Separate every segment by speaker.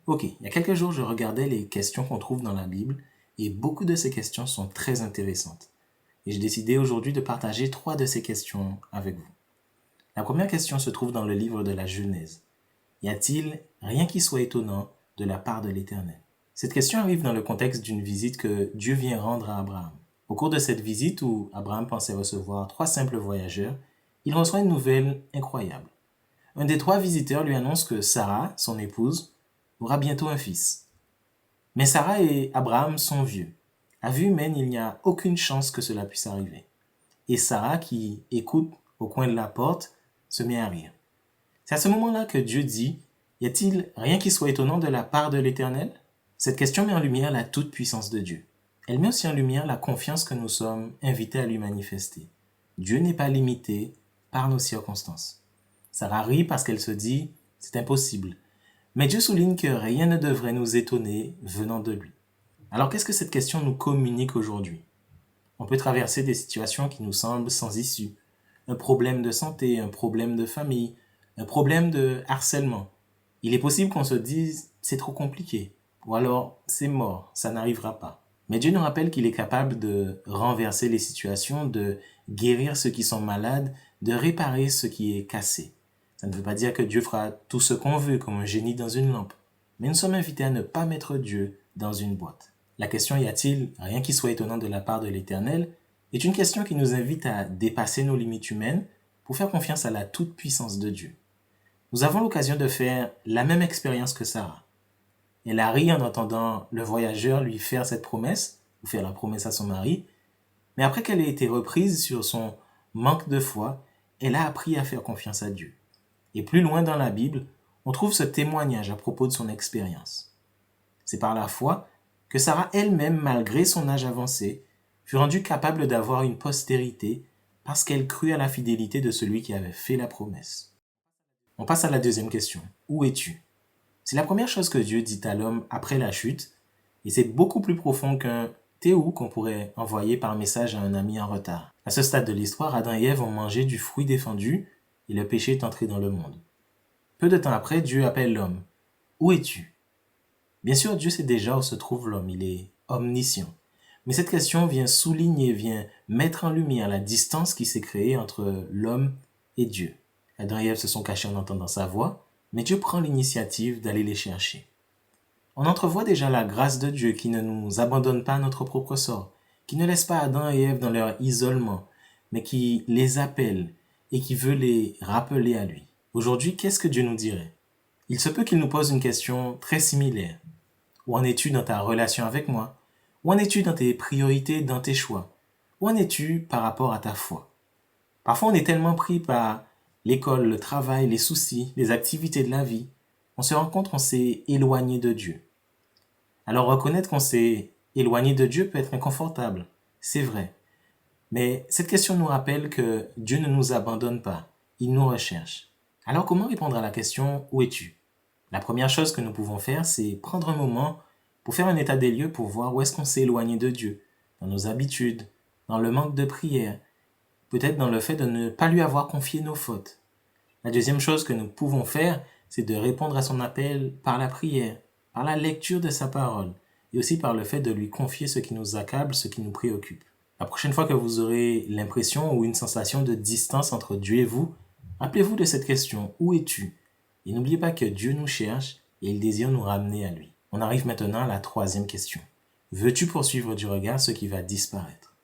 Speaker 1: Ok, il y a quelques jours, je regardais les questions qu'on trouve dans la Bible et beaucoup de ces questions sont très intéressantes. Et j'ai décidé aujourd'hui de partager 3 de ces questions avec vous. La première question se trouve dans le livre de la Genèse. Y a-t-il rien qui soit étonnant de la part de l'Éternel? Cette question arrive dans le contexte d'une visite que Dieu vient rendre à Abraham. Au cours de cette visite où Abraham pensait recevoir 3 simples voyageurs, il reçoit une nouvelle incroyable. Un des 3 visiteurs lui annonce que Sarah, son épouse, aura bientôt un fils. Mais Sarah et Abraham sont vieux. À vue humaine, il n'y a aucune chance que cela puisse arriver. Et Sarah, qui écoute au coin de la porte, se met à rire. C'est à ce moment-là que Dieu dit, y a-t-il rien qui soit étonnant de la part de l'Éternel? Cette question met en lumière la toute-puissance de Dieu. Elle met aussi en lumière la confiance que nous sommes invités à lui manifester. Dieu n'est pas limité par nos circonstances. Sarah rit parce qu'elle se dit, c'est impossible. Mais Dieu souligne que rien ne devrait nous étonner venant de lui. Alors qu'est-ce que cette question nous communique aujourd'hui? On peut traverser des situations qui nous semblent sans issue. Un problème de santé, un problème de famille, un problème de harcèlement. Il est possible qu'on se dise c'est trop compliqué, ou alors c'est mort, ça n'arrivera pas. Mais Dieu nous rappelle qu'il est capable de renverser les situations, de guérir ceux qui sont malades, de réparer ce qui est cassé. Ça ne veut pas dire que Dieu fera tout ce qu'on veut comme un génie dans une lampe, mais nous sommes invités à ne pas mettre Dieu dans une boîte. La question y a-t-il rien qui soit étonnant de la part de l'Éternel est une question qui nous invite à dépasser nos limites humaines pour faire confiance à la toute-puissance de Dieu. Nous avons l'occasion de faire la même expérience que Sarah. Elle a ri en entendant le voyageur lui faire cette promesse, ou faire la promesse à son mari, mais après qu'elle ait été reprise sur son manque de foi, elle a appris à faire confiance à Dieu. Et plus loin dans la Bible, on trouve ce témoignage à propos de son expérience. C'est par la foi que Sarah elle-même, malgré son âge avancé, fut rendue capable d'avoir une postérité parce qu'elle crut à la fidélité de celui qui avait fait la promesse. On passe à la deuxième question. Où es-tu? C'est la première chose que Dieu dit à l'homme après la chute, et c'est beaucoup plus profond qu'un «T'es où?» qu'on pourrait envoyer par message à un ami en retard. À ce stade de l'histoire, Adam et Ève ont mangé du fruit défendu et le péché est entré dans le monde. Peu de temps après, Dieu appelle l'homme. Où es-tu? Bien sûr, Dieu sait déjà où se trouve l'homme, il est omniscient. Mais cette question vient souligner, vient mettre en lumière la distance qui s'est créée entre l'homme et Dieu. Adam et Ève se sont cachés en entendant sa voix, mais Dieu prend l'initiative d'aller les chercher. On entrevoit déjà la grâce de Dieu qui ne nous abandonne pas à notre propre sort, qui ne laisse pas Adam et Ève dans leur isolement, mais qui les appelle et qui veut les rappeler à lui. Aujourd'hui, qu'est-ce que Dieu nous dirait? Il se peut qu'il nous pose une question très similaire. Où en es-tu dans ta relation avec moi? Où en es-tu dans tes priorités, dans tes choix? Où en es-tu par rapport à ta foi? Parfois, on est tellement pris par l'école, le travail, les soucis, les activités de la vie, on se rend compte qu'on s'est éloigné de Dieu. Alors reconnaître qu'on s'est éloigné de Dieu peut être inconfortable, c'est vrai. Mais cette question nous rappelle que Dieu ne nous abandonne pas, il nous recherche. Alors comment répondre à la question où es-tu? La première chose que nous pouvons faire, c'est prendre un moment pour faire un état des lieux pour voir où est-ce qu'on s'est éloigné de Dieu, dans nos habitudes, dans le manque de prière, peut-être dans le fait de ne pas lui avoir confié nos fautes. La deuxième chose que nous pouvons faire, c'est de répondre à son appel par la prière, par la lecture de sa parole, et aussi par le fait de lui confier ce qui nous accable, ce qui nous préoccupe. La prochaine fois que vous aurez l'impression ou une sensation de distance entre Dieu et vous, rappelez-vous de cette question, où es-tu? Et n'oubliez pas que Dieu nous cherche et il désire nous ramener à lui. On arrive maintenant à la troisième question. Veux-tu poursuivre du regard ce qui va disparaître?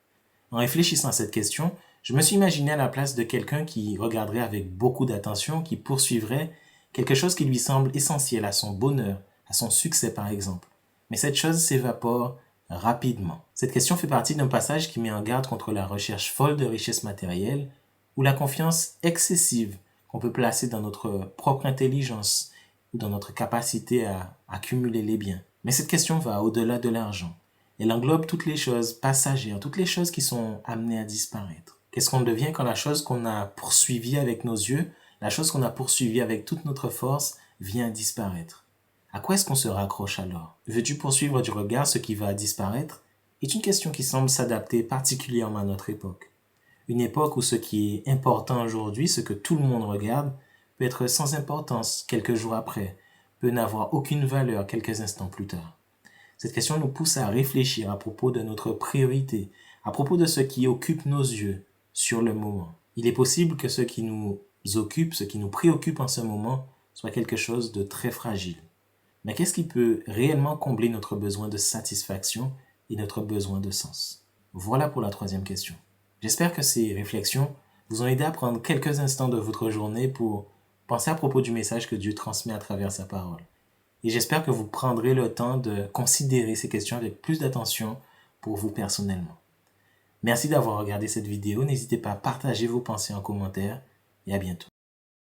Speaker 1: En réfléchissant à cette question, je me suis imaginé à la place de quelqu'un qui regarderait avec beaucoup d'attention, qui poursuivrait quelque chose qui lui semble essentiel à son bonheur, à son succès par exemple. Mais cette chose s'évapore rapidement. Cette question fait partie d'un passage qui met en garde contre la recherche folle de richesses matérielles ou la confiance excessive qu'on peut placer dans notre propre intelligence ou dans notre capacité à accumuler les biens. Mais cette question va au-delà de l'argent. Elle englobe toutes les choses passagères, toutes les choses qui sont amenées à disparaître. Qu'est-ce qu'on devient quand la chose qu'on a poursuivie avec nos yeux, la chose qu'on a poursuivie avec toute notre force, vient à disparaître? À quoi est-ce qu'on se raccroche alors? Veux-tu poursuivre du regard ce qui va disparaître? Est une question qui semble s'adapter particulièrement à notre époque. Une époque où ce qui est important aujourd'hui, ce que tout le monde regarde, peut être sans importance quelques jours après, peut n'avoir aucune valeur quelques instants plus tard. Cette question nous pousse à réfléchir à propos de notre priorité, à propos de ce qui occupe nos yeux sur le moment. Il est possible que ce qui nous occupe, ce qui nous préoccupe en ce moment, soit quelque chose de très fragile. Mais qu'est-ce qui peut réellement combler notre besoin de satisfaction et notre besoin de sens? Voilà pour la troisième question. J'espère que ces réflexions vous ont aidé à prendre quelques instants de votre journée pour penser à propos du message que Dieu transmet à travers sa parole. Et j'espère que vous prendrez le temps de considérer ces questions avec plus d'attention pour vous personnellement. Merci d'avoir regardé cette vidéo. N'hésitez pas à partager vos pensées en commentaire et à bientôt.